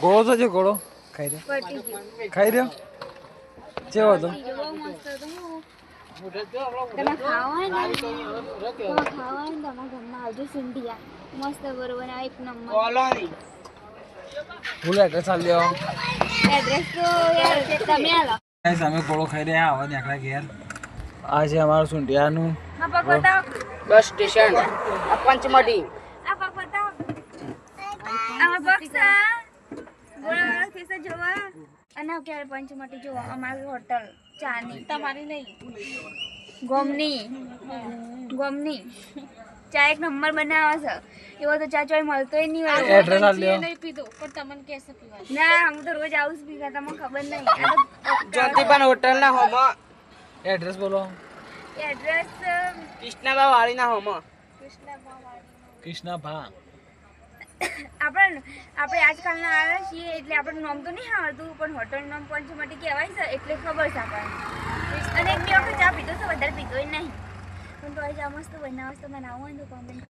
ગોળો તો જો ગોળો ખાઈ રહ્યો કેવો હતો તમે ખાવા ને તમારા ઘરમાં આવજો સિંધિયા મસ્ત બરોબર એક નંબર ફૂલ એડ્રેસ આલ દેવો એડ્રેસ તો યાર તમે આલો ગાઈસ અમે ગોળો ખાઈ રહ્યા આવા નીકળ્યા ઘેર આ છે અમારું સુંઢિયાનું હા પગ બતાવો બસ સ્ટેશન પંચમઢી આ પગ બતાવો આમાં બક્સા ગોળા કેસે જોવા અને ક્યારે પંચમટી જોવા અમારી હોટલ ચાની તમારી નહીં ગોમની ચા એક નંબર બનાવે છે એવો તો ચા ચોય મળતોય નહીં હોય એડ્રેસ આલ દેવો નહીં પીધો પણ તમને કેસે પીવા ના હું તો રોજ આવું જ પીવા તમને ખબર નહીં જ્યોતિબા હોટલ ના હોમ એડ્રેસ બોલો એડ્રેસ કૃષ્ણબા વાળી ના હોમ કૃષ્ણભા આપણે આજકાલના આવ્યા છીએ એટલે આપણું નામ તો નહીં આવડતું પણ હોટલનું નામ પંચમટી કહેવાય છે એટલે ખબર છે આપણને અને એક બે વખત ચા પીધો તો વધારે પીધો નહીં પણ તો ચા મસ્ત બનાવવા તો બનાવવું હોય તો કોમેન્ટ